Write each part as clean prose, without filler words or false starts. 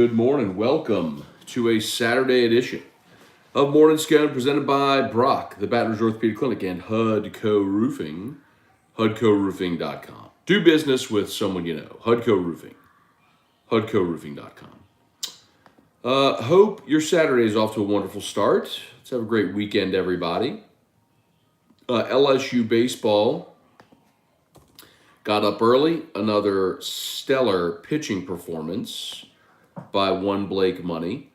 Good morning. Welcome to a Saturday edition of Morning Scone presented by Brock, the Baton Rouge Orthopedic Clinic, and HUDCO Roofing, HUDCOroofing.com. Do business with someone you know. HUDCO Roofing, HUDCOroofing.com. Hope your Saturday is off to a wonderful start. Let's have a great weekend, everybody. LSU baseball got up early. Another stellar pitching performance by one Blake Money.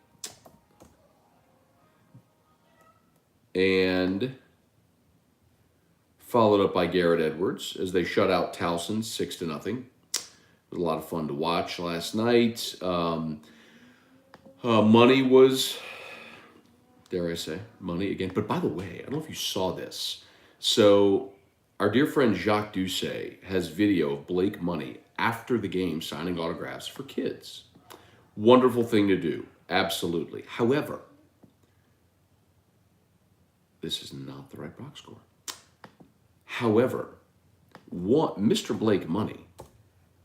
And followed up by Garrett Edwards as they shut out Towson 6-0. It was a lot of fun to watch last night. Money was, dare I say, money again. But by the way, I don't know if you saw this. So our dear friend Jacques Doucet has video of Blake Money after the game signing autographs for kids. Wonderful thing to do, absolutely. However, this is not the right box score. However, Mr. Blake Money,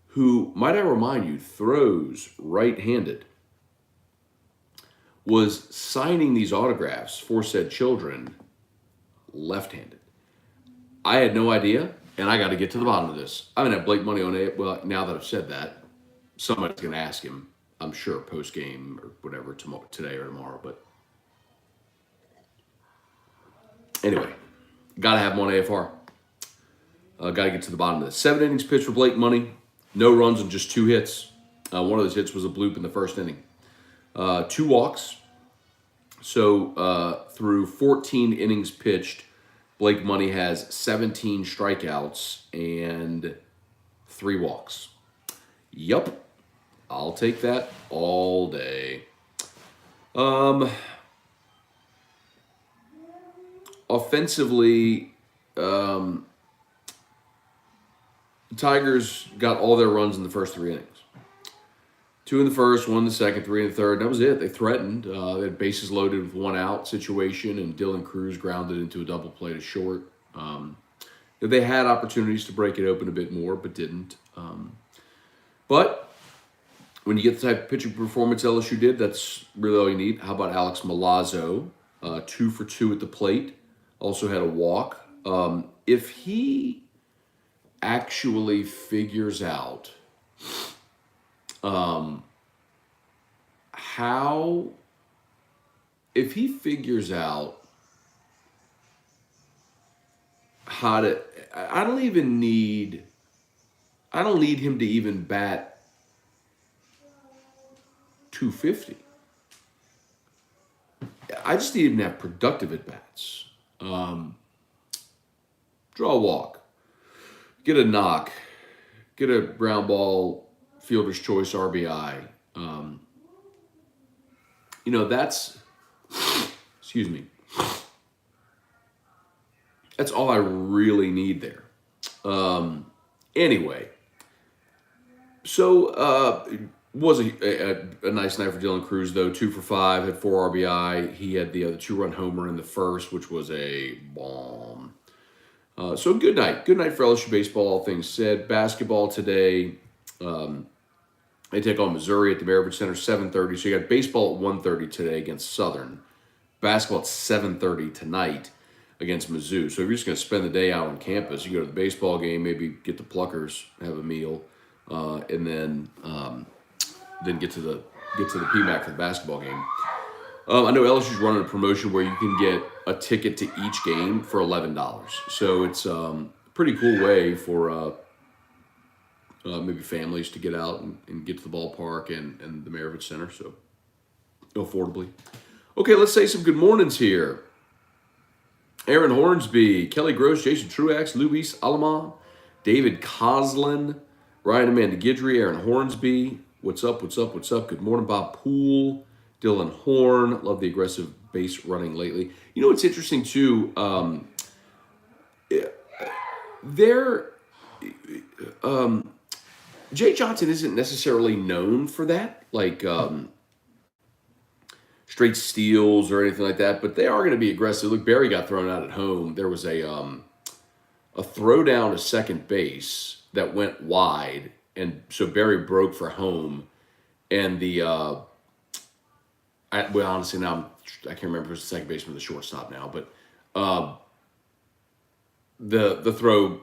who, might I remind you, throws right-handed, was signing these autographs for said children left-handed. I had no idea, and I got to get to the bottom of this. I'm going to have Blake Money on it. Well, now that I've said that, somebody's going to ask him, I'm sure, post-game or whatever, today or tomorrow. But anyway, got to have him on AFR. Got to get to the bottom of this. 7 innings pitched for Blake Money. No runs and just 2 hits. One of those hits was a bloop in the first inning. 2 walks. So through 14 innings pitched, Blake Money has 17 strikeouts and 3 walks. Yup. I'll take that all day. Offensively, the Tigers got all their runs in the first 3 innings. 2 in the first, 1 in the second, 3 in the third. That was it. They threatened. They had bases loaded with 1 out situation, and Dylan Cruz grounded into a double play to short. They had opportunities to break it open a bit more, but didn't. But when you get the type of pitching performance LSU did, that's really all you need. How about Alex Milazzo? 2 for 2 at the plate. Also had a walk. If he actually figures out how to, I don't need him to even bat 250. I just need him to have productive at-bats. Draw a walk. Get a knock. Get a ground ball, fielder's choice RBI. That's, excuse me. That's all I really need there. Anyway, so was a nice night for Dylan Cruz, though. 2 for 5, had 4 RBI. He had the other 2-run homer in the first, which was a bomb. So good night. Good night for LSU baseball, all things said. Basketball today, they take on Missouri at the Maravich Center, 7:30. So you got baseball at 1:30 today against Southern. Basketball at 7:30 tonight against MIZZOU. So if you're just going to spend the day out on campus, you go to the baseball game, maybe get the Pluckers, have a meal, and then get to the PMAC for the basketball game. I know LSU's running a promotion where you can get a ticket to each game for $11. So it's a pretty cool way for maybe families to get out and get to the ballpark and the Maravich Center, so affordably. Okay, let's say some good mornings here. Aaron Hornsby, Kelly Gross, Jason Truax, Luis Alaman, David Coslin, Ryan Amanda Guidry, Aaron Hornsby. What's up? Good morning, Bob Poole, Dylan Horn. Love the aggressive base running lately. You know what's interesting, too? Jay Johnson isn't necessarily known for that, like straight steals or anything like that, but they are going to be aggressive. Look, Barry got thrown out at home. There was a throw down to second base that went wide, and so Barry broke for home, and the well, honestly, now I can't remember if it was the second baseman or the shortstop now, but uh, the throw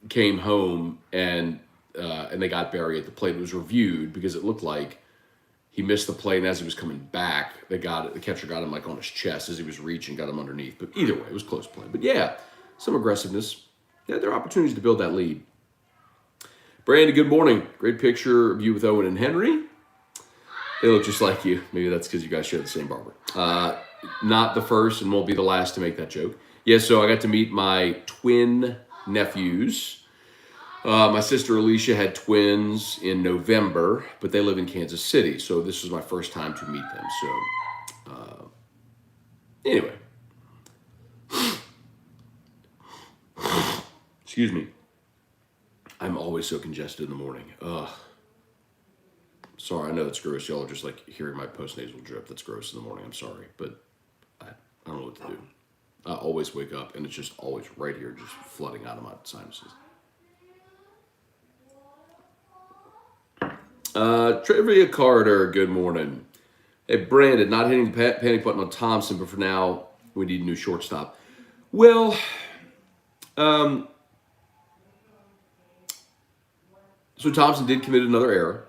came home and they got Barry at the plate. It was reviewed because it looked like he missed the play, and as he was coming back, the catcher got him like on his chest as he was reaching, got him underneath. But either way, it was close play. But yeah, some aggressiveness. Yeah, there are opportunities to build that lead. Brandy, good morning. Great picture of you with Owen and Henry. They look just like you. Maybe that's because you guys share the same barber. Not the first and won't be the last to make that joke. Yeah, so I got to meet my twin nephews. My sister Alicia had twins in November, but they live in Kansas City, so this was my first time to meet them. So, anyway. Excuse me. I'm always so congested in the morning. Sorry, I know that's gross. Y'all are just like hearing my postnasal drip. That's gross in the morning. I'm sorry, but I don't know what to do. I always wake up and it's just always right here, just flooding out of my sinuses. Trivia Carter, good morning. Hey, Brandon, not hitting the panic button on Thompson, but for now, we need a new shortstop. Well, so Thompson did commit another error.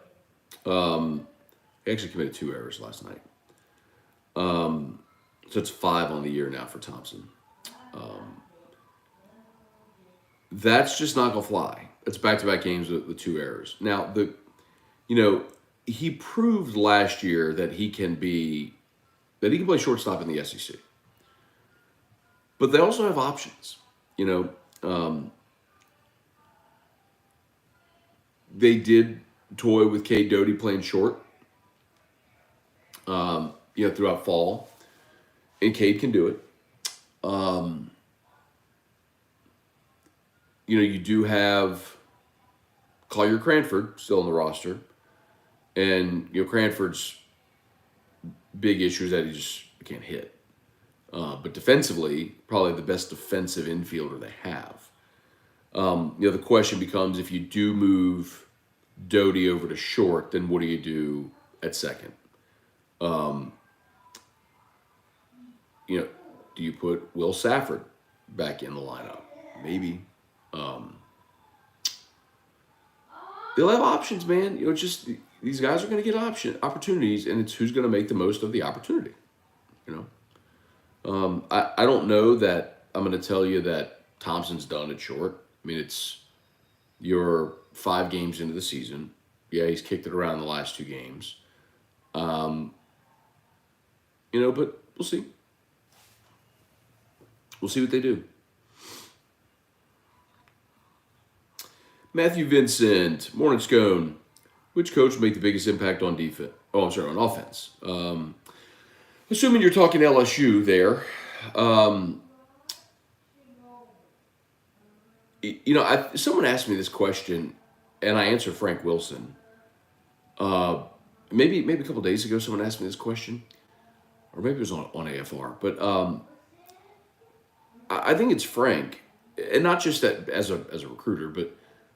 He actually committed 2 errors last night. So it's 5 on the year now for Thompson. That's just not going to fly. It's back-to-back games with 2 errors. Now, he proved last year that he can play shortstop in the SEC. But they also have options. They did toy with Cade Doty playing short, throughout fall. And Cade can do it. You do have Collier Cranford still on the roster. And, Cranford's big issue is that he just can't hit. But defensively, probably the best defensive infielder they have. The question becomes, if you do move Doty over to short, then what do you do at second? Do you put Will Safford back in the lineup? Maybe. They'll have options, man. Just these guys are going to get opportunities, and it's who's going to make the most of the opportunity. I don't know that I'm going to tell you that Thompson's done at short. I mean, you're 5 games into the season. Yeah, he's kicked it around the last 2 games. But we'll see. We'll see what they do. Matthew Vincent, morning Scone. Which coach will make the biggest impact on defense? Oh, I'm sorry, on offense. Assuming you're talking LSU there. Someone asked me this question, and I answered Frank Wilson. Maybe a couple days ago, someone asked me this question, or maybe it was on AFR. But I think it's Frank, and not just that as a recruiter, but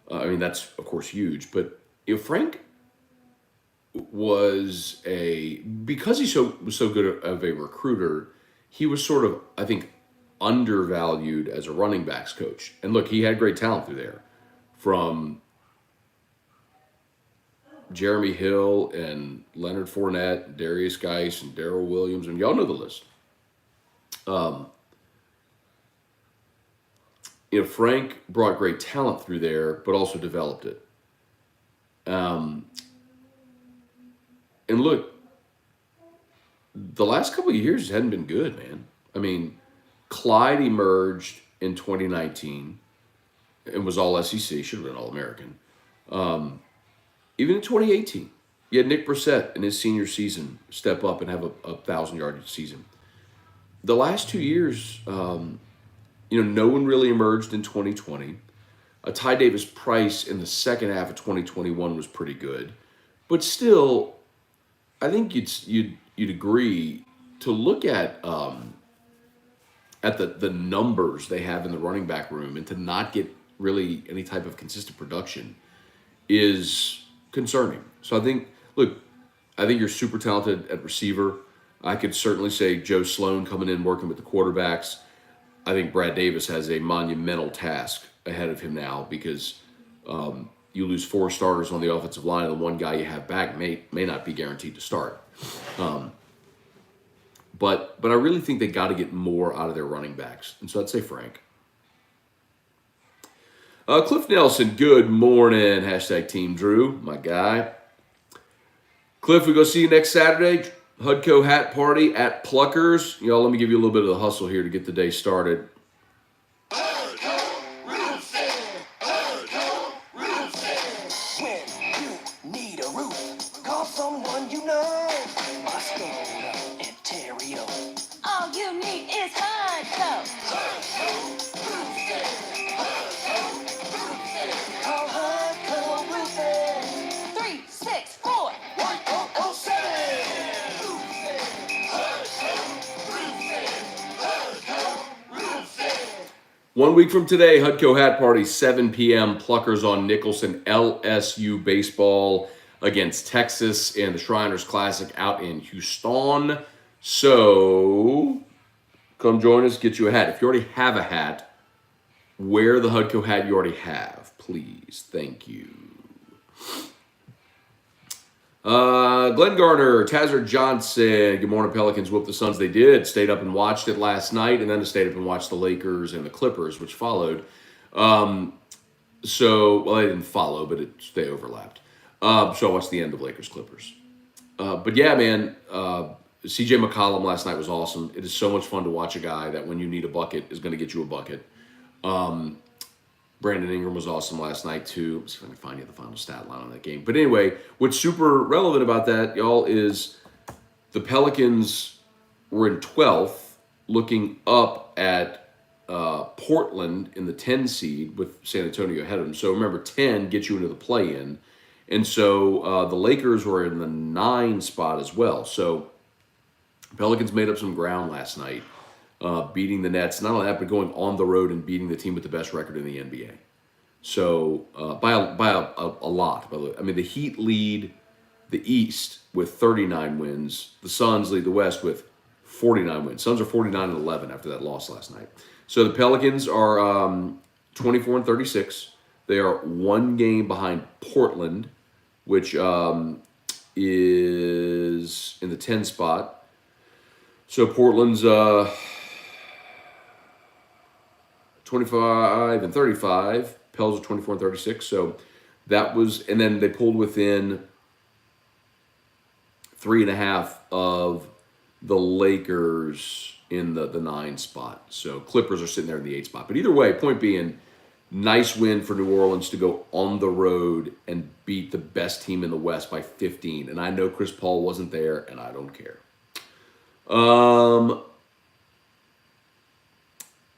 that's of course huge. But Frank was because he was so good of a recruiter, he was sort of, I think, undervalued as a running backs coach. And look, he had great talent through there, from Jeremy Hill and Leonard Fournette, Darius Geis, and Darrell Williams, and y'all know the list. Frank brought great talent through there, but also developed it. And look, the last couple of years hadn't been good, man. I mean, Clyde emerged in 2019 and was all SEC, should have been All-American. Even in 2018, you had Nick Brissett in his senior season step up and have a 1,000-yard season. The last 2 years, no one really emerged in 2020. Ty Davis Price in the second half of 2021 was pretty good, but still, I think you'd agree to look at the numbers they have in the running back room and to not get really any type of consistent production is concerning. So I think you're super talented at receiver. I could certainly say Joe Sloan coming in, working with the quarterbacks. I think Brad Davis has a monumental task ahead of him now because you lose 4 starters on the offensive line, and the one guy you have back may not be guaranteed to start. But I really think they got to get more out of their running backs, and so I'd say Frank. Cliff Nelson, good morning. Hashtag Team Drew, my guy. Cliff, we go see you next Saturday. Hudco hat party at Pluckers. Y'all, let me give you a little bit of the hustle here to get the day started. One week from today, Hudco Hat Party, 7 p.m. Pluckers on Nicholson. LSU baseball against Texas in the Shriners Classic out in Houston. So come join us, get you a hat. If you already have a hat, wear the Hudco hat you already have, please. Thank you. Glenn Garner, Tazzer Johnson, good morning, Pelicans whooped the Suns. They did. Stayed up and watched it last night, and then stayed up and watched the Lakers and the Clippers, which followed. Well, they didn't follow, but they overlapped. So I watched the end of Lakers Clippers. But yeah, man, CJ McCollum last night was awesome. It is so much fun to watch a guy that when you need a bucket is going to get you a bucket. Brandon Ingram was awesome last night, too. Let's see if I can find you the final stat line on that game. But anyway, what's super relevant about that, y'all, is the Pelicans were in 12th, looking up at Portland in the 10 seed with San Antonio ahead of them. So remember, 10 gets you into the play-in. And so the Lakers were in the 9 spot as well. So Pelicans made up some ground last night. Beating the Nets, not only that, but going on the road and beating the team with the best record in the NBA. So by a lot. I mean, the Heat lead the East with 39 wins. The Suns lead the West with 49 wins. Suns are 49-11 after that loss last night. So the Pelicans are 24-36. They are 1 game behind Portland, which is in the 10 spot. So Portland's 25-35. Pels are 24-36. So that was, and then they pulled within 3.5 of the Lakers in the 9 spot. So Clippers are sitting there in the 8 spot. But either way, point being, nice win for New Orleans to go on the road and beat the best team in the West by 15. And I know Chris Paul wasn't there, and I don't care.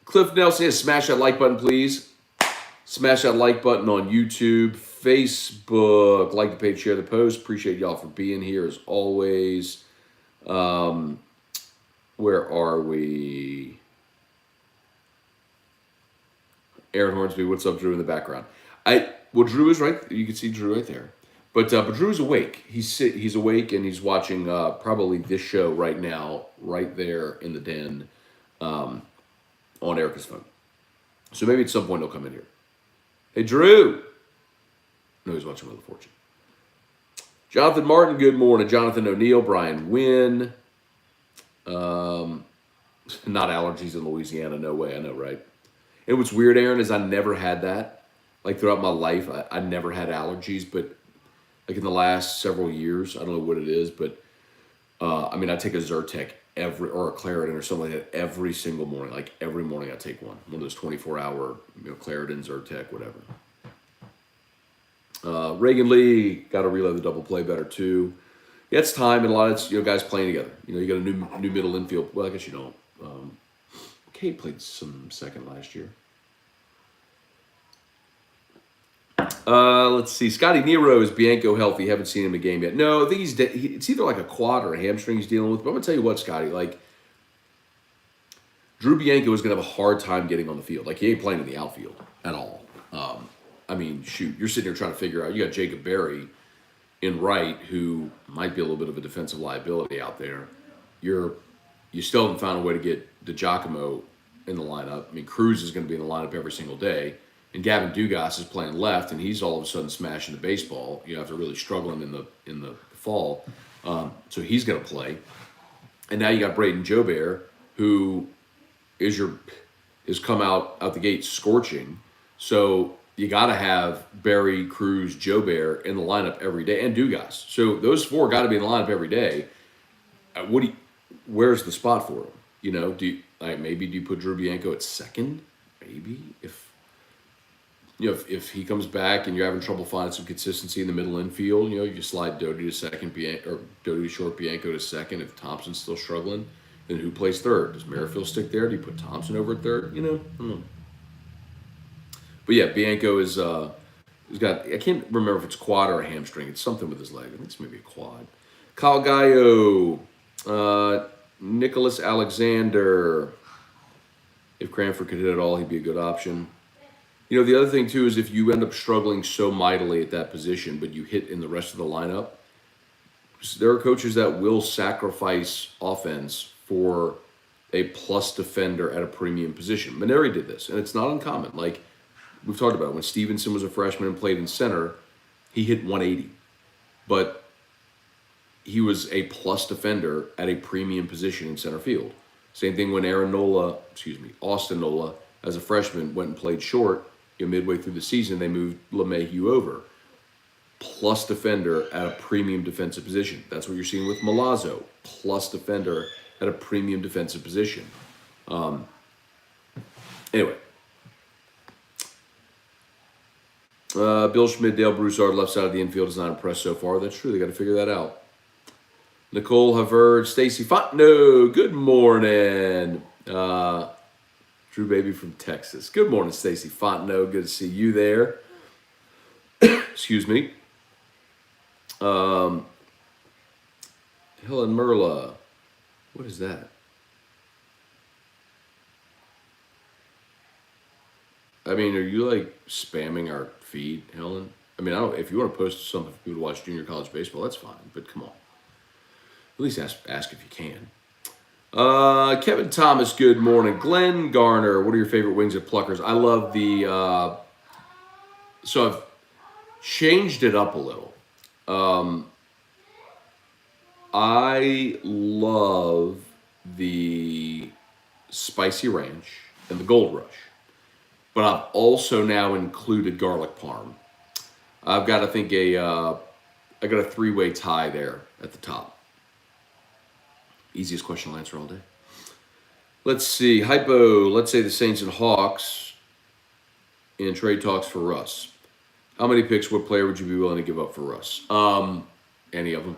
Cliff Nelson says, smash that like button, please. Smash that like button on YouTube, Facebook. Like the page, share the post. Appreciate y'all for being here as always. Where are we? Aaron Hornsby, what's up, Drew, in the background? Drew is right. You can see Drew right there. But Drew's awake. He's awake, and he's watching probably this show right now, right there in the den, on Erica's phone. So maybe at some point he'll come in here. Hey, Drew. No, he's watching Wheel of Fortune. Jonathan Martin, good morning. Jonathan O'Neill, Brian Wynn. Not allergies in Louisiana, no way, I know, right? And what's weird, Aaron, is I never had that. Like throughout my life, I never had allergies, but like in the last several years, I don't know what it is, but I take a Zyrtec or a Claritin or something like that every single morning. Like every morning I take one of those 24-hour, Claritin, Zyrtec, whatever. Reagan Lee, got to reload the double play better too. Yeah, it's time, and a lot of guys playing together. You got a new middle infield. Well, I guess you don't. Kate played some second last year. Let's see. Scotty Nero, is Bianco healthy? Haven't seen him in a game yet. No, I think it's either like a quad or a hamstring he's dealing with. But I'm going to tell you what, Scotty, Drew Bianco is going to have a hard time getting on the field. Like, he ain't playing in the outfield at all. Shoot, you're sitting here trying to figure out. You got Jacob Berry in right, who might be a little bit of a defensive liability out there. you still haven't found a way to get DiGiacomo in the lineup. I mean, Cruz is going to be in the lineup every single day, and Gavin Dugas is playing left, and he's all of a sudden smashing the baseball. You know, after really struggling in the fall, so he's going to play. And now you got Braden Jobert, who is come out the gate scorching. So you got to have Barry, Cruz, Jobert in the lineup every day, and Dugas. So those four got to be in the lineup every day. Where's the spot for them? You know, maybe do you put Drew Bianco at second? Maybe if he comes back and you're having trouble finding some consistency in the middle infield, you slide Doty to second, or Doty to short, Bianco to second. If Thompson's still struggling, then who plays third? Does Merrifield stick there? Do you put Thompson over at third? I don't know. But yeah, Bianco he's got, I can't remember if it's quad or a hamstring. It's something with his leg. I think it's maybe a quad. Kyle Gallo, Nicholas Alexander. If Cranford could hit it all, he'd be a good option. The other thing, too, is if you end up struggling so mightily at that position, but you hit in the rest of the lineup, there are coaches that will sacrifice offense for a plus defender at a premium position. Maneri did this, and it's not uncommon. Like we've talked about, when Stevenson was a freshman and played in center, he hit 180. But he was a plus defender at a premium position in center field. Same thing when Austin Nola, as a freshman, went and played short. Midway through the season, they moved LeMahieu over. Plus defender at a premium defensive position. That's what you're seeing with Milazzo. Plus defender at a premium defensive position. Anyway. Bill Schmidt, Dale Broussard, left side of the infield is not impressed so far. That's true. They got to figure that out. Nicole Havard, Stacy Fontenot, good morning. Drew Baby from Texas. Good morning, Stacy Fontenot. Good to see you there. Excuse me. Helen Merla. What is that? I mean, are you like spamming our feed, Helen? I mean, if you want to post something for people to watch junior college baseball, that's fine. But come on. At least ask if you can. Kevin Thomas, good morning. Glenn Garner, what are your favorite wings at Pluckers? I love the, so I've changed it up a little. I love the Spicy Ranch and the Gold Rush, but I've also now included garlic parm. I've got, I think, I got a 3-way tie there at the top. Easiest question I'll answer all day. Let's see. Hypo, let's say the Saints and Hawks in trade talks for Russ. How many picks, what player would you be willing to give up for Russ? Any of them.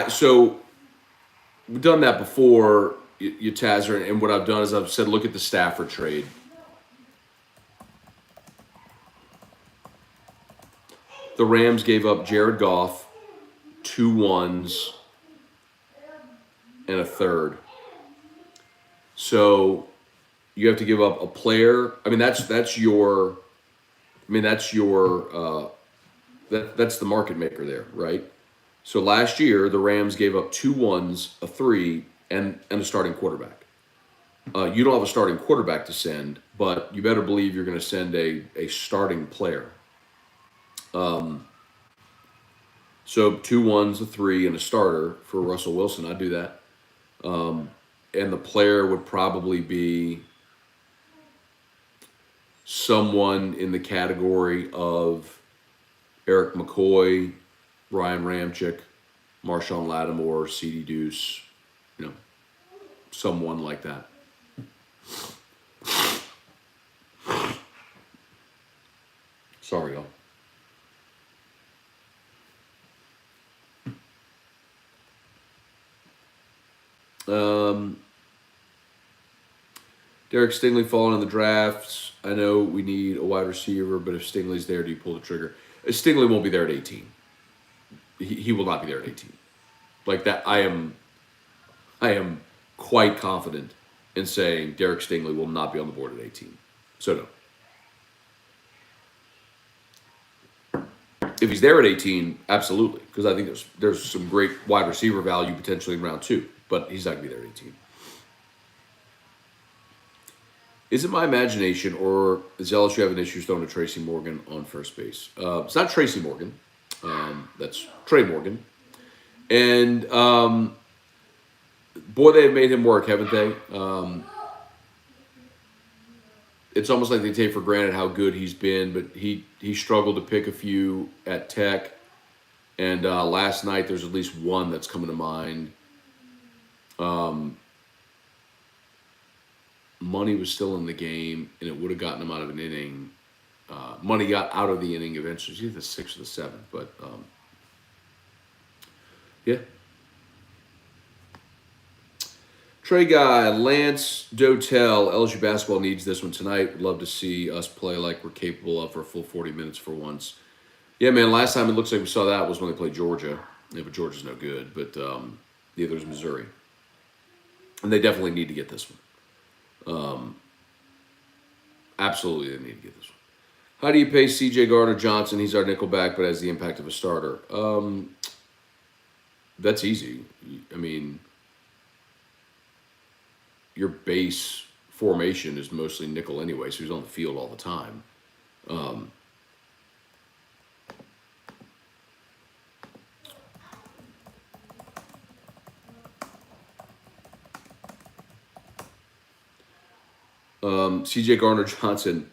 So we've done that before, you Tazzer, and what I've done is I've said, look at the Stafford trade. The Rams gave up Jared Goff, 2 1s, and a third. So you have to give up a player. I mean, that's the market maker there, right? So last year the Rams gave up 2 1s, a 3, and a starting quarterback. You don't have a starting quarterback to send, but you better believe you're going to send a starting player. So 2 1s, a 3, and a starter for Russell Wilson. I'd do that. And the player would probably be someone in the category of Eric McCoy, Ryan Ramczyk, Marshawn Lattimore, C.D. Deuce, someone like that. Sorry, y'all. Derek Stingley falling in the drafts. I know we need a wide receiver, but if Stingley's there, do you pull the trigger? Stingley won't be there at 18. He will not be there at 18. Like that, I am quite confident in saying Derek Stingley will not be on the board at 18. So no. If he's there at 18, absolutely, because I think there's some great wide receiver value potentially in round 2, but he's not going to be there at 18. Is it my imagination, or is LSU having issues throwing to Tracy Morgan on first base? It's not Tracy Morgan. That's Trey Morgan. And, boy, they've made him work, haven't they? It's almost like they take for granted how good he's been, but he struggled to pick a few at Tech. And last night, there's at least one that's coming to mind. Money was still in the game, and it would have gotten him out of an inning. Money got out of the inning eventually. It was either the 6th or the 7th, but yeah. Trey Guy, Lance Dotel, LSU basketball needs this one tonight. Would love to see us play like we're capable of for a full 40 minutes for once. Yeah, man, last time it looks like we saw that was when they played Georgia. Yeah, but Georgia's no good, but neither is Missouri. And they definitely need to get this one. Absolutely, they need to get this one. How do you pay C.J. Gardner-Johnson? He's our nickelback, but has the impact of a starter. That's easy. I mean, your base formation is mostly nickel anyway, so he's on the field all the time. C.J. Gardner-Johnson,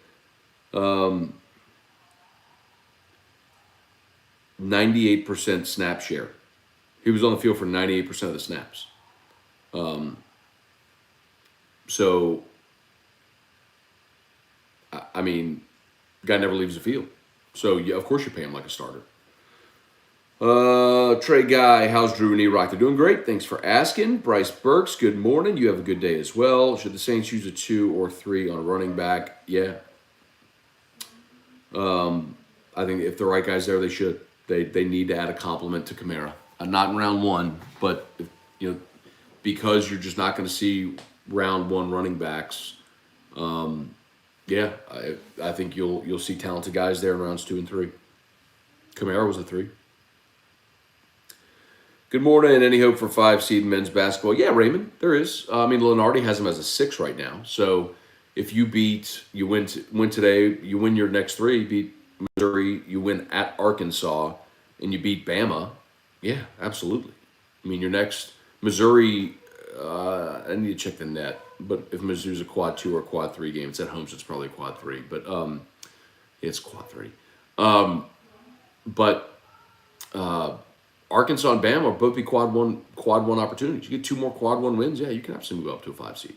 98% snap share. He was on the field for 98% of the snaps. So, I mean, guy never leaves the field. So, yeah, of course you pay him like a starter. Trey Guy, how's Drew and E-Rock? They're doing great. Thanks for asking. Bryce Burks, good morning. You have a good day as well. Should the Saints use a 2 or 3 on a running back? Yeah. I think if the right guy's there, they should. They need to add a complement to Kamara. Not in round 1, but because you're just not going to see round 1 running backs. Yeah, I think you'll see talented guys there in rounds 2 and 3. Kamara was a 3. Good morning. Any hope for 5 seed men's basketball? Yeah, Raymond, there is. I mean, Lenardi has him as a 6 right now. So if you win today, you win your next 3. You beat Missouri, you win at Arkansas, and you beat Bama. Yeah, absolutely. I mean, your next Missouri. I need to check the net, but if Mizzou's a quad 2 or quad 3 game, it's at home, so it's probably a quad 3. But it's quad 3. But Arkansas and Bama will both be quad one opportunities. You get 2 more quad 1 wins, yeah, you can absolutely move up to a 5 seed.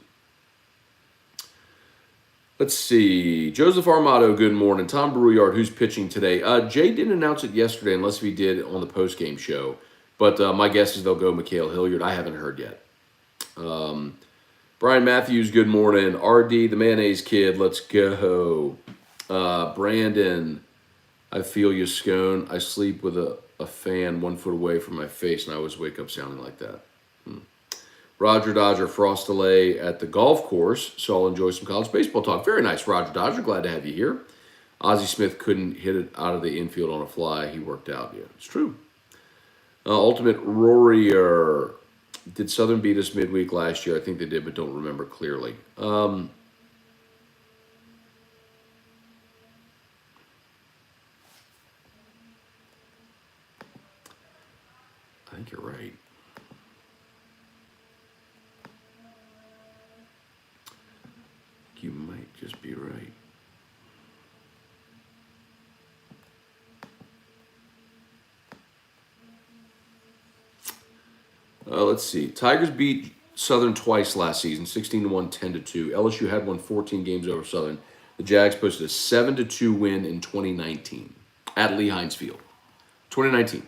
Let's see. Joseph Armato, good morning. Tom Brouillard, who's pitching today? Jay didn't announce it yesterday, unless he did on the post-game show. But my guess is they'll go Mikhail Hilliard. I haven't heard yet. Brian Matthews, good morning. RD, the mayonnaise kid, let's go. Brandon, I feel you, Scone. I sleep with a fan 1 foot away from my face, and I always wake up sounding like that. Roger Dodger, frost delay at the golf course, so I'll enjoy some college baseball talk. Very nice, Roger Dodger. Glad to have you here. Ozzie Smith couldn't hit it out of the infield on a fly. He worked out. Yeah, it's true. Ultimate Warrior. Did Southern beat us midweek last year? I think they did, but don't remember clearly. I think you're right. You might just be right. Let's see. Tigers beat Southern twice last season, 16-1, 10-2. LSU had won 14 games over Southern. The Jags posted a 7-2 win in 2019 at Lee Hines Field. 2019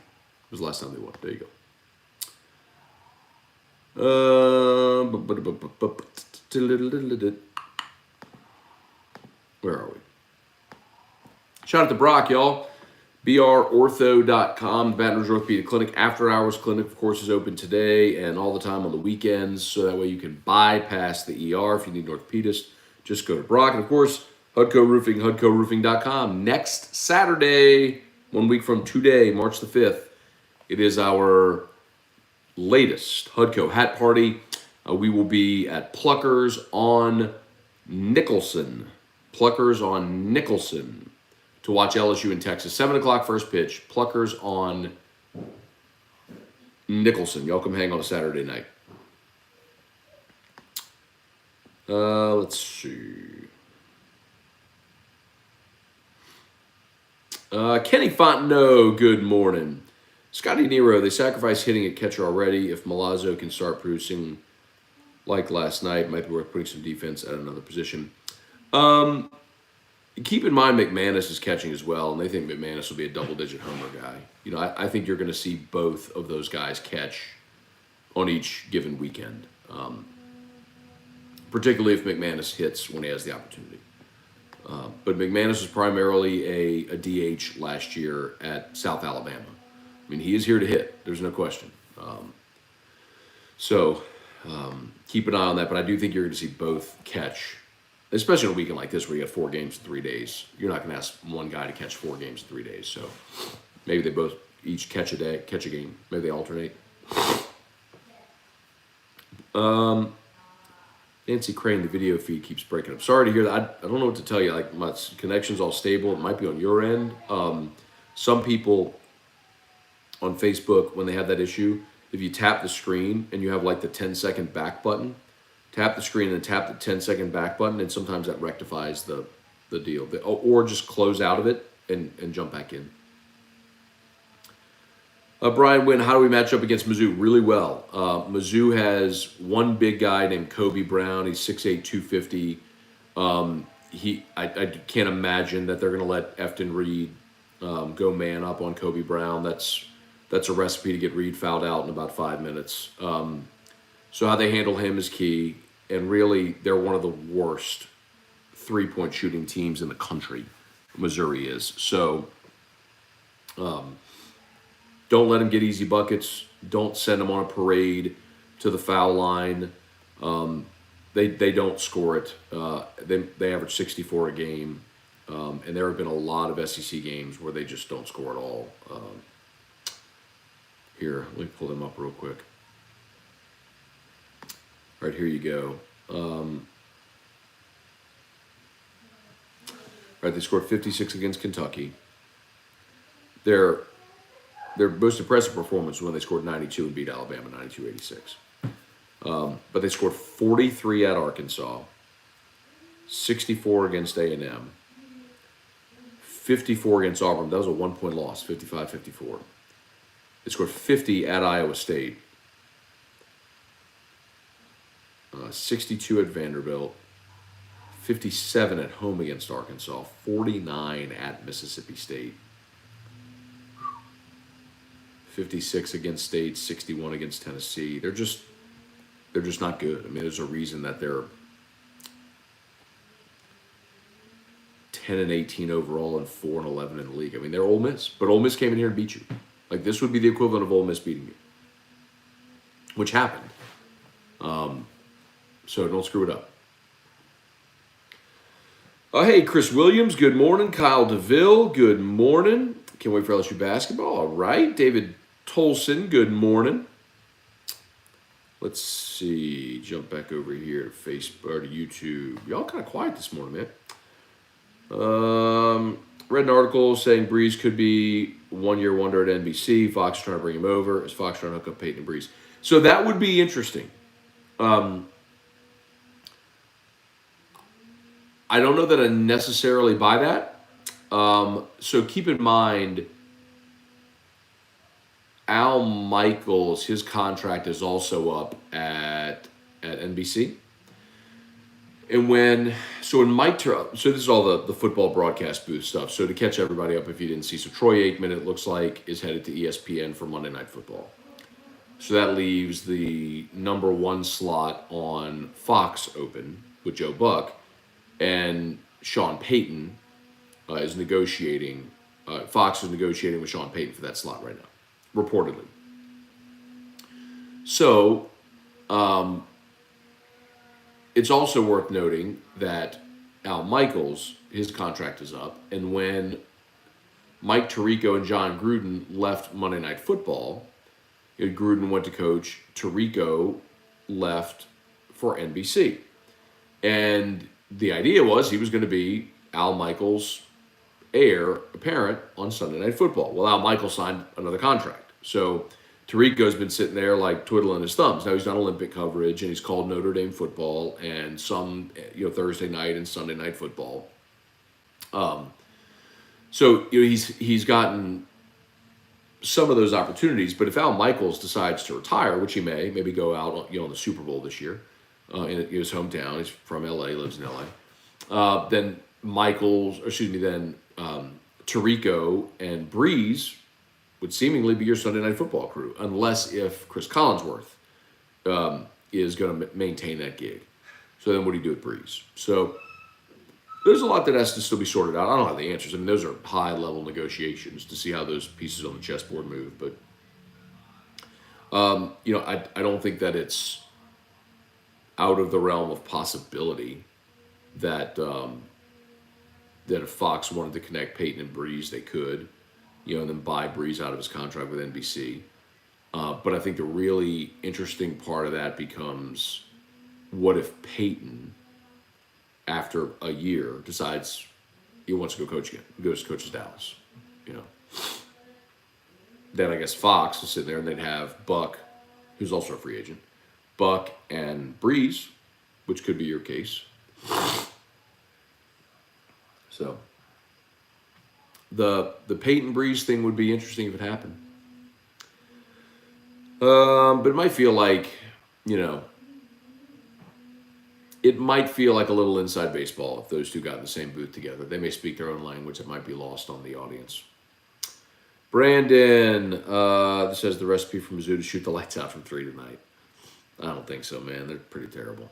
was the last time they won. There you go. Where are we? Shout out to Brock, y'all. brortho.com, Baton Rouge Orthopedic Clinic. After hours clinic, of course, is open today and all the time on the weekends. So that way you can bypass the ER if you need an orthopedist. Just go to Brock. And, of course, HUDCO Roofing, HUDCOroofing.com. Next Saturday, 1 week from today, March the 5th, it is our latest Hudco hat party. We will be at Pluckers on Nicholson. Pluckers on Nicholson to watch LSU in Texas. 7 o'clock first pitch. Pluckers on Nicholson. Y'all come hang on a Saturday night. Let's see. Kenny Fontenot, good morning. Scotty Nero, they sacrificed hitting at catcher already. If MIZZOU can start producing like last night, it might be worth putting some defense at another position. Keep in mind McManus is catching as well, and they think McManus will be a double-digit homer guy. You know, I think you're going to see both of those guys catch on each given weekend, particularly if McManus hits when he has the opportunity. But McManus was primarily a DH last year at South Alabama. I mean, he is here to hit. There's no question. So keep an eye on that. But I do think you're going to see both catch, especially on a weekend like this where you have 4 games in 3 days. You're not going to ask one guy to catch 4 games in 3 days. So maybe they both each catch a game. Maybe they alternate. Nancy Crane, the video feed keeps breaking up. Sorry to hear that. I don't know what to tell you. Like, my connection's all stable. It might be on your end. Some people on Facebook, when they have that issue, if you tap the screen and you have like the 10-second back button, tap the screen and tap the 10-second back button, and sometimes that rectifies the deal. Or just close out of it and jump back in. Brian Wynn, how do we match up against MIZZOU? Really well. MIZZOU has one big guy named Kobe Brown. He's 6'8", 250. I can't imagine that they're going to let Efton Reed go man up on Kobe Brown. That's a recipe to get Reed fouled out in about 5 minutes. So how they handle him is key. And really, they're one of the worst three-point shooting teams in the country. Missouri is. So don't let them get easy buckets. Don't send them on a parade to the foul line. They don't score it. They average 64 a game. And there have been a lot of SEC games where they just don't score at all. Here, let me pull them up real quick. All right, here you go. All right, they scored 56 against Kentucky. Their most impressive performance was when they scored 92 and beat Alabama 92-86. But they scored 43 at Arkansas, 64 against A&M, 54 against Auburn. That was a 1-point loss, 55-54. They scored 50 at Iowa State, 62 at Vanderbilt, 57 at home against Arkansas, 49 at Mississippi State, 56 against State, 61 against Tennessee. They're just not good. I mean, there's a reason that they're 10-18 overall and 4-11 in the league. I mean, they're Ole Miss, but Ole Miss came in here and beat you. Like, this would be the equivalent of Ole Miss beating you, which happened. So don't screw it up. Hey, Chris Williams, good morning. Kyle DeVille, good morning. Can't wait for LSU basketball. All right. David Tolson, good morning. Let's see. Jump back over here to Facebook or to YouTube. Y'all kind of quiet this morning, man. Read an article saying Breeze could be one-year wonder at NBC. Fox trying to bring him over. Is Fox trying to hook up Peyton and Breeze? So that would be interesting. I don't know that I necessarily buy that. So keep in mind, Al Michaels, his contract is also up at NBC. And when Mike, so this is all the football broadcast booth stuff. So to catch everybody up if you didn't see, so Troy Aikman, it looks like, is headed to ESPN for Monday Night Football. So that leaves the number 1 slot on Fox open with Joe Buck. And Sean Payton is negotiating. Fox is negotiating with Sean Payton for that slot right now, reportedly. So it's also worth noting that Al Michaels, his contract is up, and when Mike Tirico and John Gruden left Monday Night Football. Gruden went to coach. Tirico left for NBC. And the idea was he was going to be Al Michaels' heir apparent on Sunday Night Football. Well, Al Michaels signed another contract. So Tirico's been sitting there like twiddling his thumbs. Now he's done Olympic coverage and he's called Notre Dame football and some Thursday night and Sunday Night Football. So he's gotten some of those opportunities. But if Al Michaels decides to retire, which he maybe go out on the Super Bowl this year in his hometown, he's from LA, lives in LA. Then Tirico and Breeze would seemingly be your Sunday Night Football crew, unless if Chris Collinsworth is going to maintain that gig. So then what do you do with Breeze? So there's a lot that has to still be sorted out. I don't have the answers. I mean, those are high-level negotiations to see how those pieces on the chessboard move. But, I don't think that it's out of the realm of possibility that that if Fox wanted to connect Peyton and Breeze, they could, and then buy Breeze out of his contract with NBC. But I think the really interesting part of that becomes, what if Peyton, after a year, decides he wants to go coach again, goes to coach Dallas, Then I guess Fox is sitting there and they'd have Buck, who's also a free agent, Buck and Breeze, which could be your case. So the Peyton Breeze thing would be interesting if it happened. But it might feel like, it might feel like a little inside baseball if those two got in the same booth together. They may speak their own language that might be lost on the audience. Brandon, this says the recipe for MIZZOU to shoot the lights out from 3 tonight. I don't think so, man. They're pretty terrible.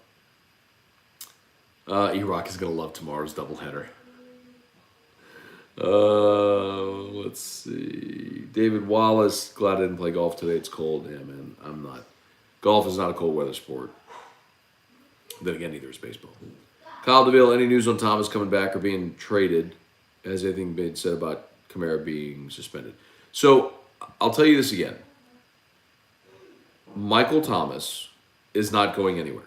E-Rock is going to love tomorrow's doubleheader. Let's see. David Wallace, glad I didn't play golf today. It's cold. Yeah, man, I'm not. Golf is not a cold weather sport. Then again, neither is baseball. Kyle DeVille, any news on Thomas coming back or being traded? Has anything been said about Kamara being suspended? So I'll tell you this again. Michael Thomas is not going anywhere.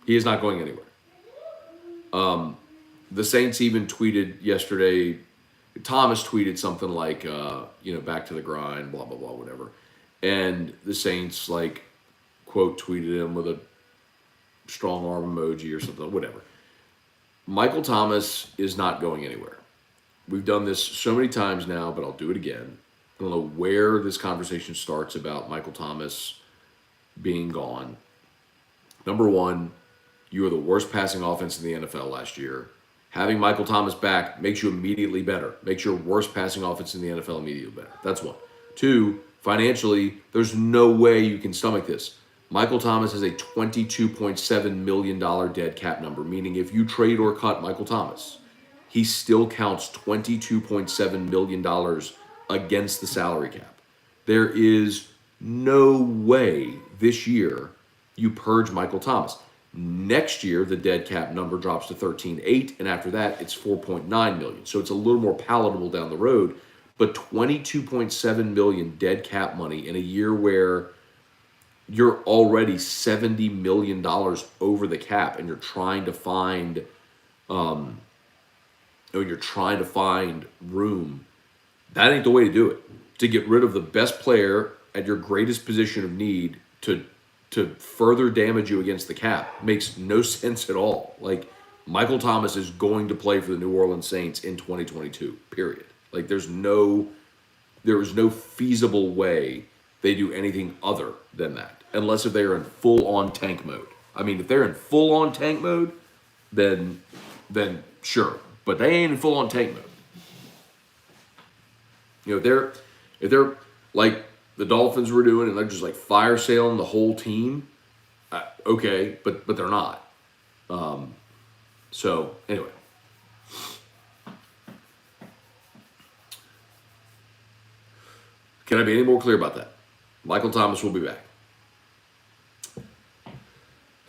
He is not going anywhere. The Saints even tweeted yesterday, Thomas tweeted something like, back to the grind, blah, blah, blah, whatever. And the Saints, quote, tweeted him with a strong arm emoji or something, whatever. Michael Thomas is not going anywhere. We've done this so many times now, but I'll do it again. I don't know where this conversation starts about Michael Thomas being gone. Number one, you were the worst passing offense in the NFL last year. Having Michael Thomas back makes you immediately better. Makes your worst passing offense in the NFL immediately better. That's one. Two, financially, there's no way you can stomach this. Michael Thomas has a $22.7 million dead cap number, meaning if you trade or cut Michael Thomas, he still counts $22.7 million against the salary cap. There is no way this year you purge Michael Thomas. Next year, the dead cap number drops to 13.8, and after that, it's 4.9 million. So it's a little more palatable down the road. But 22.7 million dead cap money in a year where you're already $70 million over the cap, and you're trying to find, room. That ain't the way to do it. To get rid of the best player at your greatest position of need to further damage you against the cap makes no sense at all. Michael Thomas is going to play for the New Orleans Saints in 2022, period. There is no feasible way they do anything other than that, unless if they are in full-on tank mode. I mean, if they're in full-on tank mode, then sure. But they ain't in full-on tank mode. If they're like the Dolphins were doing, and they're just fire sailing the whole team, okay, but they're not. So anyway, can I be any more clear about that? Michael Thomas will be back.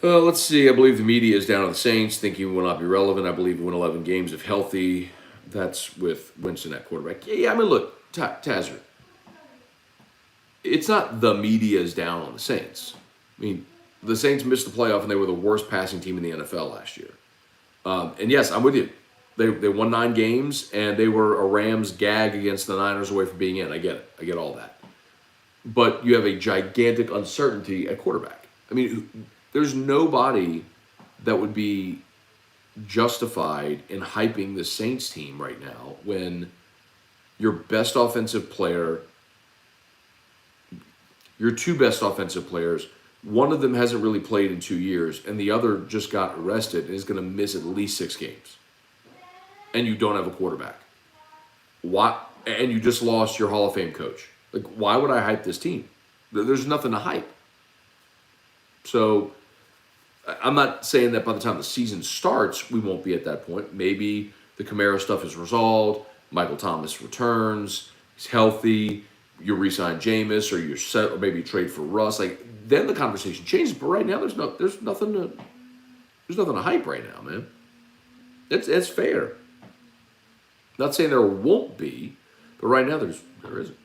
Let's see. I believe the media is down on the Saints, thinking he will not be relevant. I believe he win 11 games if healthy. That's with Winston at quarterback. Yeah, I mean, look, Tazzer, it's not the media's down on the Saints. I mean, the Saints missed the playoff and they were the worst passing team in the NFL last year. And yes, I'm with you. They won 9 games and they were a Rams gag against the Niners away from being in. I get it. I get all that. But you have a gigantic uncertainty at quarterback. I mean, there's nobody that would be justified in hyping the Saints team right now when your best offensive player, your 2 best offensive players, one of them hasn't really played in 2 years, and the other just got arrested and is going to miss at least 6 games. And you don't have a quarterback. Why? And you just lost your Hall of Fame coach. Like, why would I hype this team? There's nothing to hype. So I'm not saying that by the time the season starts, we won't be at that point. Maybe the Camaro stuff is resolved. Michael Thomas returns. He's healthy. You re-sign Jameis, or you set, or maybe you trade for Russ. Like, then the conversation changes. But right now, there's nothing to hype right now, man. It's fair. Not saying there won't be, but right now there isn't.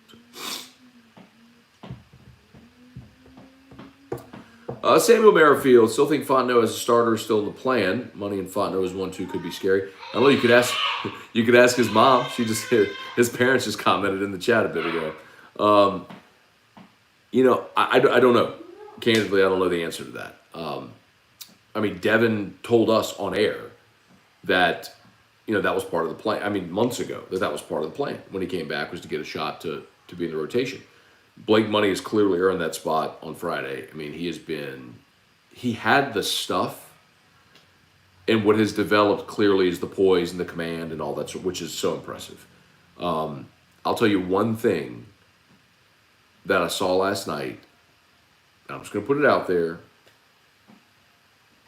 Samuel Merrifield, still think Fontenot as a starter is still in the plan. Money in Fontenot as 1-2 could be scary. I know you could ask his mom. His parents just commented in the chat a bit ago. I don't know. Candidly, I don't know the answer to that. I mean, Devin told us on air that, that was part of the plan. I mean, months ago, that was part of the plan when he came back, was to get a shot to be in the rotation. Blake Money has clearly earned that spot on Friday. I mean, he had the stuff, and what has developed clearly is the poise and the command and all that, which is so impressive. I'll tell you one thing that I saw last night, and I'm just going to put it out there.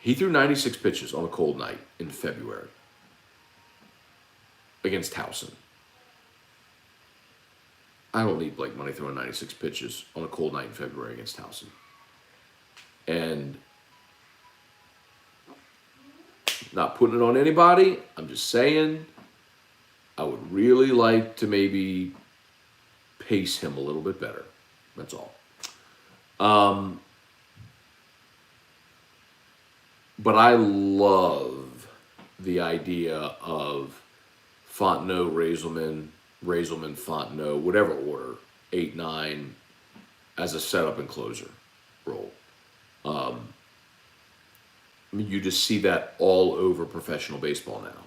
He threw 96 pitches on a cold night in February against Towson. I don't need Blake Money throwing 96 pitches on a cold night in February against Towson. And not putting it on anybody, I'm just saying I would really like to maybe pace him a little bit better. That's all. But I love the idea of Fontenot, Raiselman, Fontenot, whatever order, 8, 9, as a setup and closer role. I mean, you just see that all over professional baseball now.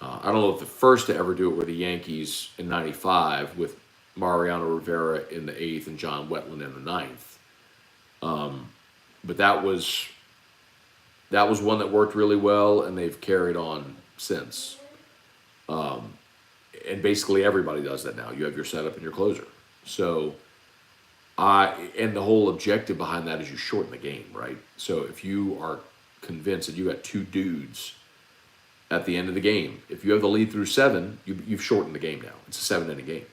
I don't know if the first to ever do it were the Yankees in '95 with Mariano Rivera in the 8th and John Wetland in the 9th. But that was one that worked really well, and they've carried on since. And basically everybody does that now. You have your setup and your closer. So, and the whole objective behind that is you shorten the game, right? So if you are convinced that you got 2 dudes at the end of the game, if you have the lead through 7, you've shortened the game now. It's a 7-inning game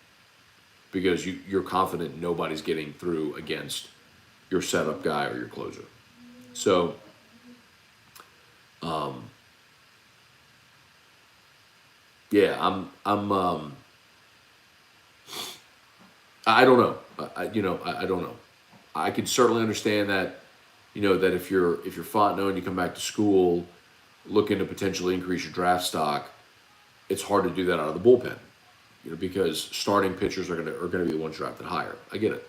because you're confident nobody's getting through against your setup guy or your closer. So, yeah, I don't know. I don't know. I could certainly understand that, that if you're Fontenot and you come back to school looking to potentially increase your draft stock, it's hard to do that out of the bullpen, because starting pitchers are gonna be the ones drafted higher. I get it.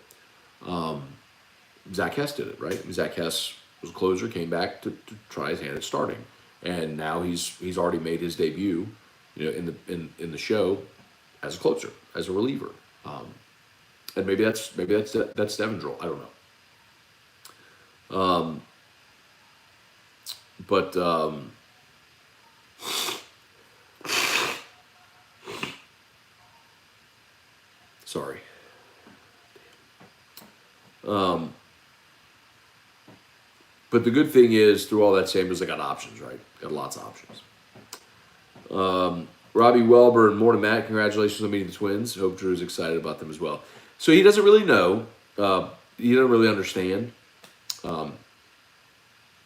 Zach Hess did it, right? Zach Hess was a closer, came back to try his hand at starting, and now he's already made his debut, in the show as a closer, as a reliever. And maybe that's Devin's role. I don't know. But sorry. But the good thing is, through all that Samuels, I got options, right? Got lots of options. Robbie Welber, morning, Matt. Congratulations on meeting the twins. Hope Drew's excited about them as well. So he doesn't really know. He doesn't really understand. And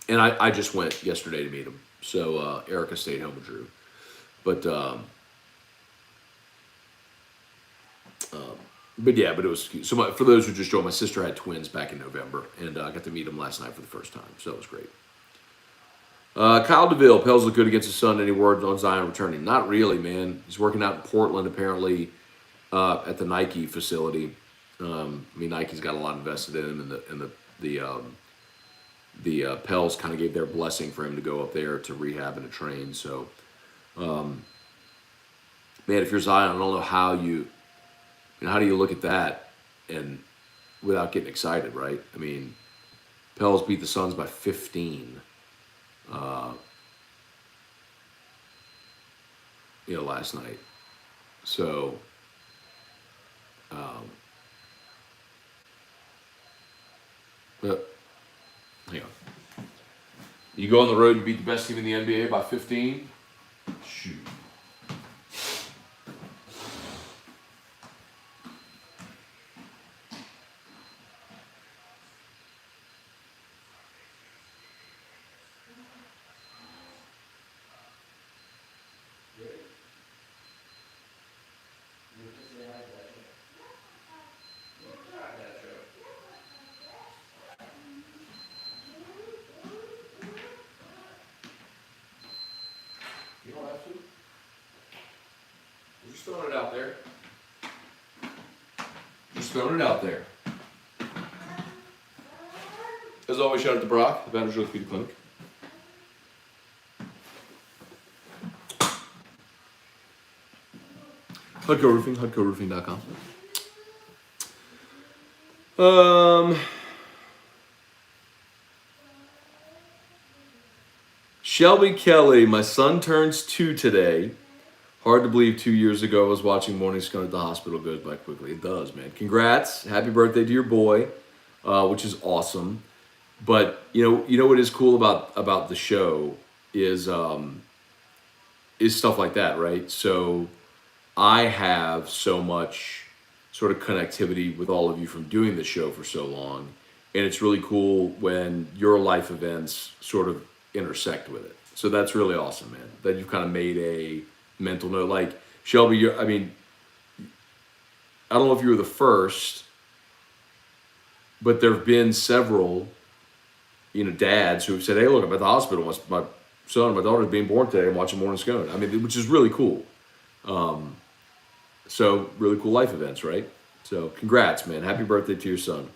I just went yesterday to meet him. So Erica stayed home with Drew. But But yeah, but it was cute. So for those who just joined, my sister had twins back in November, and I got to meet them last night for the first time. So that was great. Kyle DeVille, Pels look good against his son. Any word on Zion returning? Not really, man. He's working out in Portland, apparently, at the Nike facility. I mean, Nike's got a lot invested in him, and the Pels kind of gave their blessing for him to go up there to rehab and to train. So, man, if you're Zion, I don't know how how do you look at that and without getting excited, right? I mean, Pels beat the Suns by 15. Last night. So, but hang on. You go on the road and beat the best team in the NBA by 15. Shoot. You don't have to. We're just throwing it out there. Just throwing it out there. As always, shout out to Brock, the Vanderbilt Orthopedic Clinic. Hudco Roofing, HudcoRoofing.com. Shelby Kelly, my son turns 2 today. Hard to believe 2 years ago I was watching Morning Scone at the hospital. Goes by quickly. It does, man. Congrats. Happy birthday to your boy, which is awesome. But you know what is cool about the show is stuff like that, right? So I have so much sort of connectivity with all of you from doing the show for so long, and it's really cool when your life events sort of intersect with it. So that's really awesome, man. That you've kind of made a mental note. Like Shelby, I mean, I don't know if you were the first, but there have been several, dads who have said, "Hey, look, I'm at the hospital. My son, my daughter's being born today. I'm watching Morning Scone." I mean, which is really cool. So really cool life events, right? So congrats, man. Happy birthday to your son.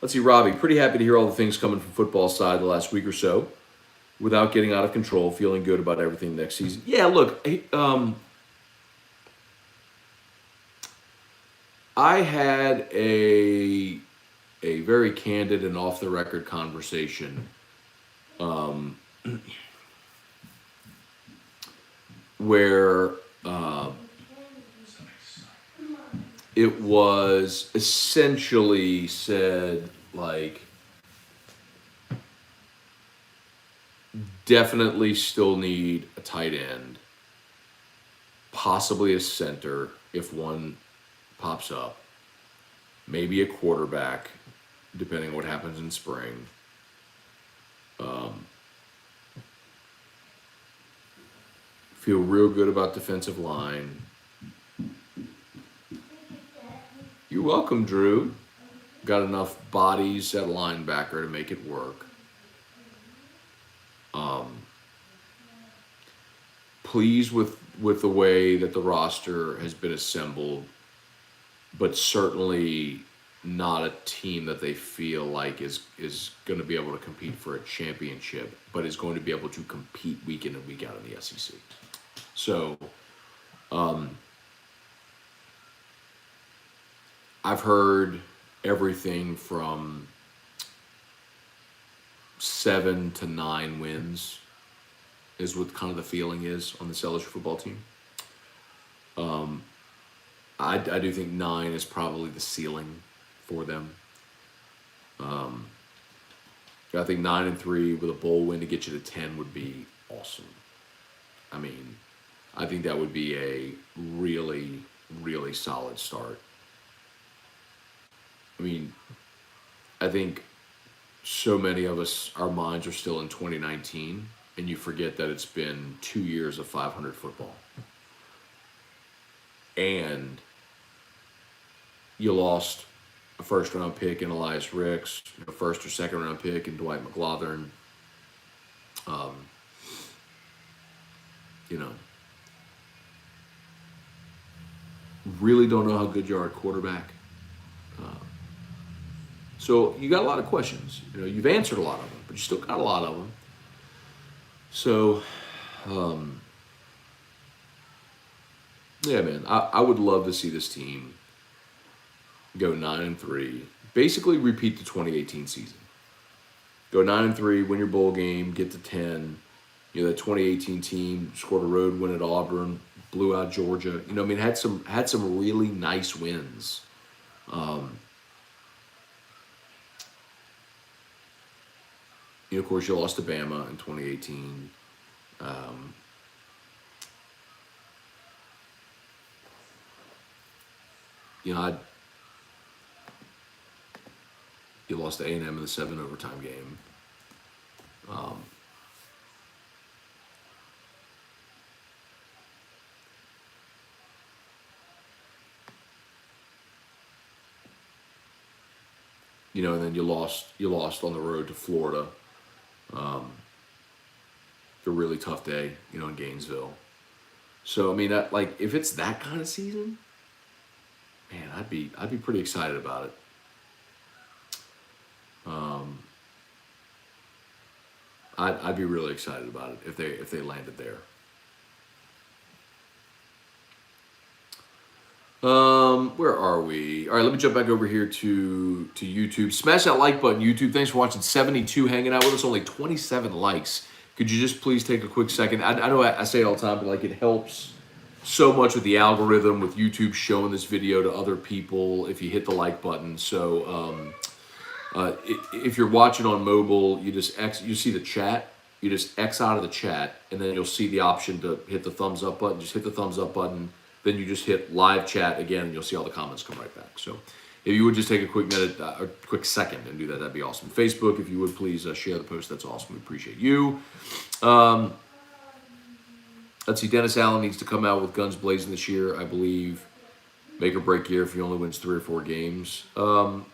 Let's see, Robbie. Pretty happy to hear all the things coming from football side the last week or so, without getting out of control. Feeling good about everything next season. Yeah, look, I had a very candid and off the record conversation where it was essentially said, like, definitely still need a tight end, possibly a center if one pops up, maybe a quarterback, depending on what happens in spring. Feel real good about defensive line. You're welcome, Drew. Got enough bodies at linebacker to make it work. Pleased with the way that the roster has been assembled, but certainly not a team that they feel like is going to be able to compete for a championship, but is going to be able to compete week in and week out in the SEC. So, I've heard everything from 7 to 9 wins is what kind of the feeling is on this LSU football team. I do think 9 is probably the ceiling for them. I think 9-3 with a bowl win to get you to 10 would be awesome. I mean, I think that would be a really, really solid start. I mean, I think so many of us, our minds are still in 2019, and you forget that it's been 2 years of 500 football. and you lost a first-round pick in Elias Ricks, a first or second-round pick in Dwight McGlothern. Um, you know, really don't know how good you are at quarterback. So you got a lot of questions. You've answered a lot of them, but you still got a lot of them. So, yeah, man, I would love to see this team go 9-3, basically repeat the 2018 season. Go 9-3, win your bowl game, get to 10. That 2018 team scored a road win at Auburn, blew out Georgia. Had some really nice wins. Of course, you lost to Bama in 2018. You lost to A&M in the 7 overtime game. And then you lost on the road to Florida. A really tough day, in Gainesville. So if it's that kind of season, man, I'd be pretty excited about it. I'd be really excited about it if they landed there. Where are we? All right, let me jump back over here to YouTube. Smash that like button, YouTube. Thanks for watching. 72 hanging out with us. Only 27 likes. Could you just please take a quick second? I know I say it all the time, but it helps so much with the algorithm, with YouTube showing this video to other people if you hit the like button. So if you're watching on mobile, you see the chat. You just X out of the chat, and then you'll see the option to hit the thumbs up button. Just hit the thumbs up button. Then you just hit live chat again, and you'll see all the comments come right back. So if you would just take a quick minute, a quick second and do that, that'd be awesome. Facebook, if you would please share the post, that's awesome. We appreciate you. Let's see, Dennis Allen needs to come out with guns blazing this year, I believe. Make or break year if he only wins 3 or 4 games. Man,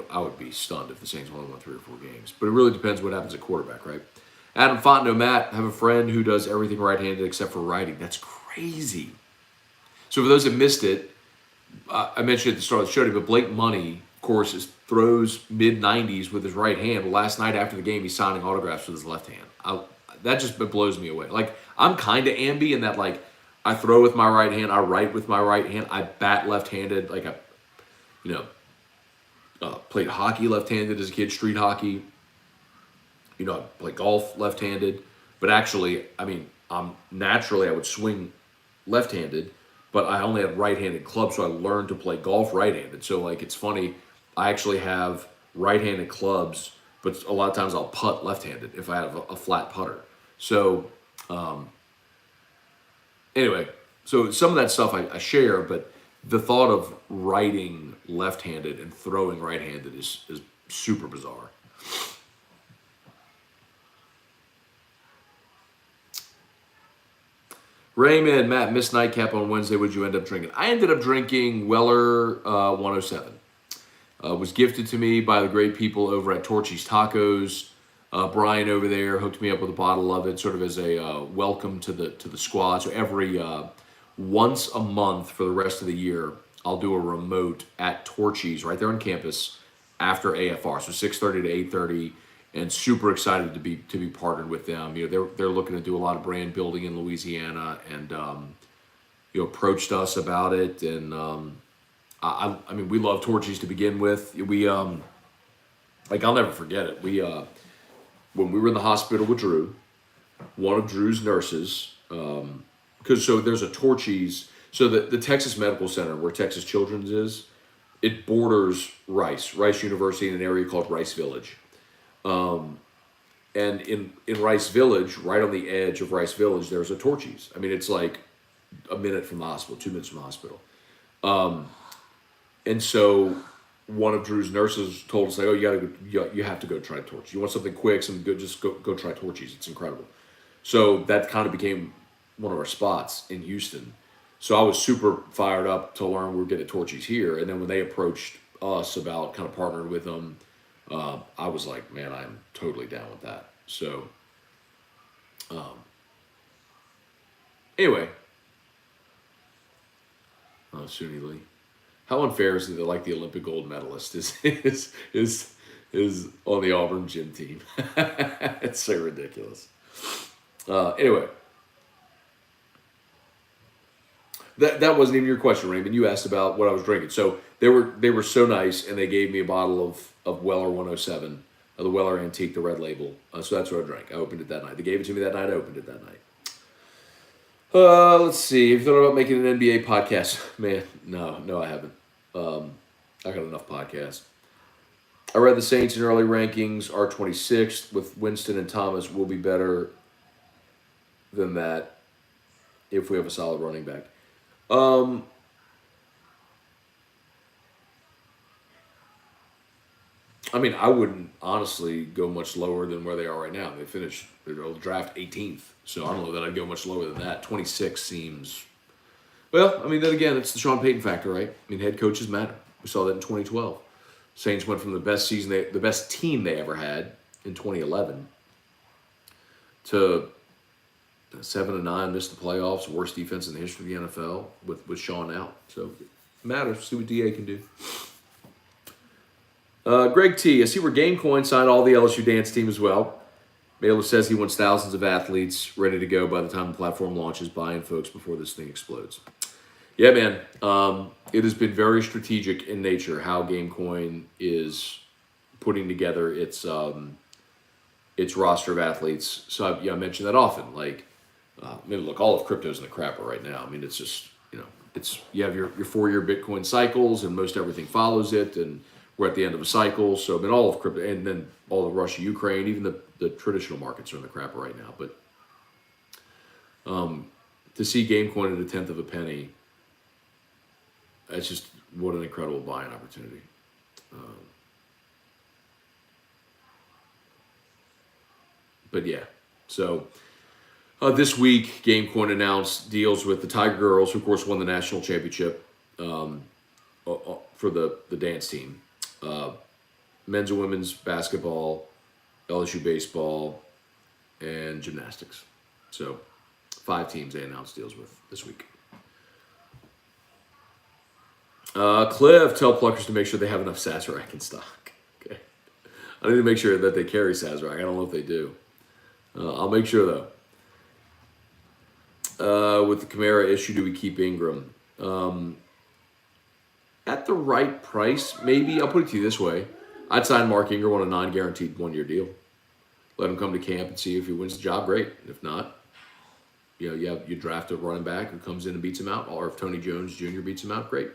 I would be stunned if the Saints only won 3 or 4 games. But it really depends what happens at quarterback, right? Adam Fontenot, Matt, have a friend who does everything right-handed except for writing. That's crazy. So for those that missed it, I mentioned at the start of the show, but Blake Money, of course, throws mid-90s with his right hand. But last night after the game, he's signing autographs with his left hand. That just blows me away. I'm kind of ambi in that, I throw with my right hand, I write with my right hand, I bat left-handed. Played hockey left-handed as a kid, street hockey. I play golf left-handed. But actually, naturally I would swing left-handed, but I only had right-handed clubs, so I learned to play golf right-handed. So, it's funny, I actually have right-handed clubs, but a lot of times I'll putt left-handed if I have a flat putter. So, anyway, so some of that stuff I share, but the thought of writing left-handed and throwing right-handed is super bizarre. Raymond, Matt, missed nightcap on Wednesday. What'd you end up drinking? I ended up drinking Weller 107. Was gifted to me by the great people over at Torchy's Tacos. Brian over there hooked me up with a bottle of it, sort of as a welcome to the squad. So every once a month for the rest of the year, I'll do a remote at Torchy's right there on campus after AFR. So 6:30 to 8:30, and super excited to be partnered with them. They're looking to do a lot of brand building in Louisiana, and approached us about it. And we love Torchy's to begin with. We I'll never forget it. We when we were in the hospital with Drew, one of Drew's nurses, so there's a Torchy's. So the Texas Medical Center, where Texas Children's is, it borders Rice University in an area called Rice Village. And in Rice Village, right on the edge of Rice Village, there's a Torchy's. It's like a minute from the hospital, 2 minutes from the hospital. And so one of Drew's nurses told us, you have to go try Torchy's. You want something quick, something good, just go try Torchy's. It's incredible. So that kind of became one of our spots in Houston. So I was super fired up to learn we were getting Torchies here. And then when they approached us about kind of partnering with them, I was like, man, I'm totally down with that. So anyway, Suni Lee. How unfair is it that like the Olympic gold medalist is on the Auburn gym team? It's so ridiculous. Anyway, that wasn't even your question, Raymond. You asked about what I was drinking. So they were so nice, and they gave me a bottle of Weller 107, the Weller Antique, the red label. So that's what I drank. I opened it that night. They gave it to me that night. I opened it that night. Let's see. Have you thought about making an NBA podcast? Man, no, I haven't. I got enough podcasts. I read the Saints in early rankings are 26th with Winston and Thomas. Will be better than that if we have a solid running back. I mean, I wouldn't honestly go much lower than where they are right now. They'll draft 18th. So I don't know that I'd go much lower than that. 26 seems, well, I mean, then again, it's the Sean Payton factor, right? I mean, head coaches matter. We saw that in 2012. Saints went from the best team they ever had in 2011 to 7-9, missed the playoffs, worst defense in the history of the NFL with Sean out. So it matters. See what DA can do. Greg T. I see where Gamecoin signed all the LSU dance team as well. Mailer says he wants thousands of athletes ready to go by the time the platform launches, buying folks before this thing explodes. Yeah, man. It has been very strategic in nature how Gamecoin is putting together its roster of athletes. So I mention that often. Like, I mean, look, all of crypto's in the crapper right now. I mean, it's just, you have your 4-year Bitcoin cycles, and most everything follows it, and we're at the end of a cycle. So, I mean, all of crypto, and then all of Russia, Ukraine, even the traditional markets are in the crapper right now. But to see Gamecoin at a tenth of a penny, that's just what an incredible buying opportunity. But yeah, so this week, Gamecoin announced deals with the Tiger Girls, who of course won the national championship for the dance team, men's and women's basketball, LSU baseball, and gymnastics. So 5 teams they announced deals with this week. Cliff, tell Pluckers to make sure they have enough Sazerac in stock. Okay, I need to make sure that they carry Sazerac. I don't know if they do. I'll make sure though. With the Kamara issue, do we keep Ingram? At the right price, maybe. I'll put it to you this way. I'd sign Mark Ingram on a non-guaranteed 1-year deal. Let him come to camp and see if he wins the job, great. If not, you draft a running back who comes in and beats him out, or if Tony Jones Jr. beats him out, great.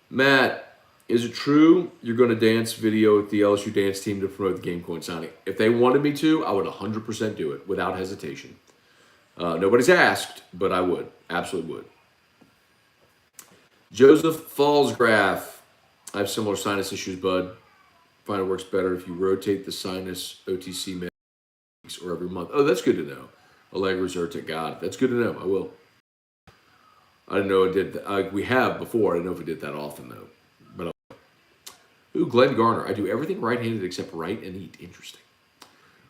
Matt, is it true you're going to dance video with the LSU dance team to promote the Gamecoin signing? If they wanted me to, I would 100% do it without hesitation. Nobody's asked, but I would. Absolutely would. Joseph Fallsgraf. I have similar sinus issues, bud. Find it works better if you rotate the sinus OTC mix or every month. Oh, that's good to know. Allegra Zyrtec, God, that's good to know. I will. I didn't know it did. We have before. I didn't know if it did that often, though. But Glenn Garner. I do everything right-handed except right and eat. Interesting.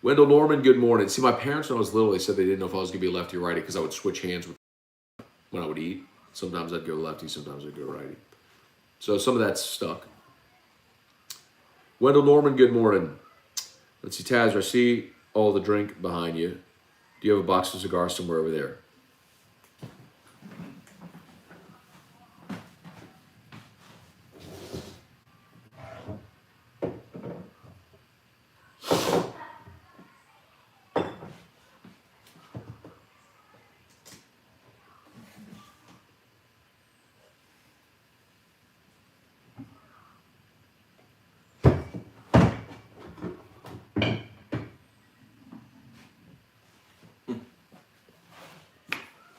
Wendell Norman, good morning. See, my parents, when I was little, they said they didn't know if I was going to be lefty or righty because I would switch hands when I would eat. Sometimes I'd go lefty, sometimes I'd go righty. So some of that's stuck. Wendell Norman, good morning. Let's see, Taz, I see all the drink behind you. Do you have a box of cigars somewhere over there?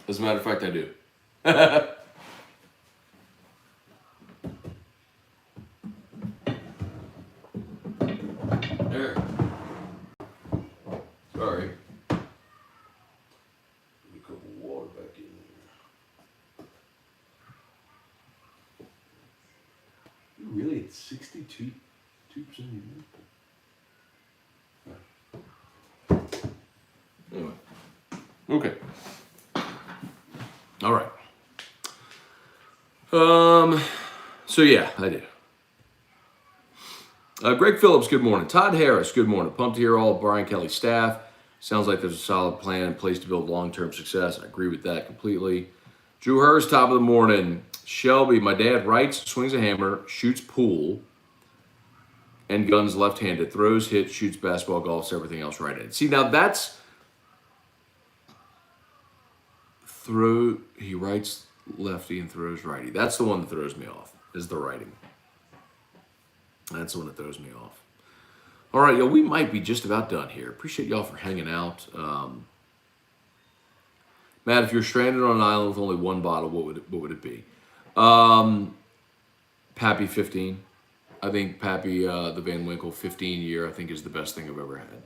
As a matter of fact, I do. There. Sorry. it's 62% humidity. Anyway. Okay. All right. So yeah, I do. Greg Phillips, good morning. Todd Harris, good morning. Pumped to hear all of Brian Kelly's staff. Sounds like there's a solid plan in place to build long-term success. I agree with that completely. Drew Hurst, top of the morning. Shelby, my dad writes, swings a hammer, shoots pool, and guns left-handed. Throws, hits, shoots basketball, golfs, everything else right-handed. See, now that's... He writes lefty and throws righty. That's the one that throws me off, is the writing. That's the one that throws me off. All right, yo, we might be just about done here. Appreciate y'all for hanging out. Matt, if you're stranded on an island with only one bottle, what would it be? Pappy 15. I think Pappy, the Van Winkle 15 year, I think is the best thing I've ever had.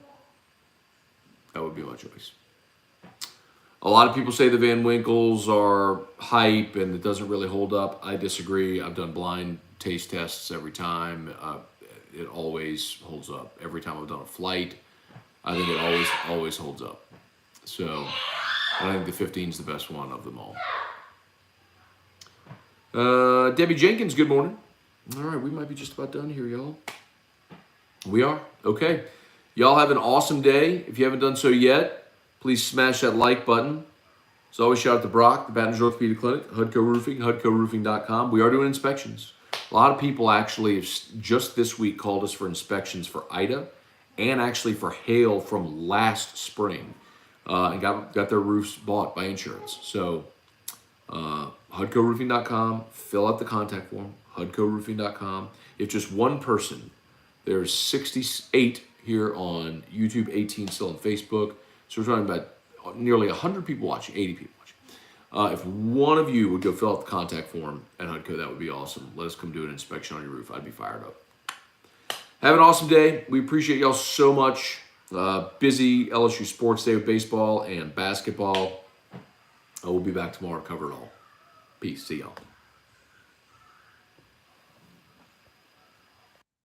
That would be my choice. A lot of people say the Van Winkles are hype and it doesn't really hold up. I disagree. I've done blind taste tests every time. It always holds up. Every time I've done a flight, I think it always holds up. So I think the 15 is the best one of them all. Debbie Jenkins, good morning. All right, we might be just about done here, y'all. We are? Okay. Y'all have an awesome day. If you haven't done so yet, please smash that like button. As always, shout out to Brock, the Baton Rouge Orthopedic Clinic, Hudco Roofing, HudcoRoofing.com. We are doing inspections. A lot of people actually have just this week called us for inspections for Ida and actually for hail from last spring and got their roofs bought by insurance. So HudcoRoofing.com, fill out the contact form, HudcoRoofing.com. If just one person, there's 68 here on YouTube, 18 still on Facebook. So we're talking about nearly 100 people watching, 80 people watching. If one of you would go fill out the contact form at HUDCO, that would be awesome. Let us come do an inspection on your roof. I'd be fired up. Have an awesome day. We appreciate y'all so much. Busy LSU sports day with baseball and basketball. I will be back tomorrow to cover it all. Peace. See y'all.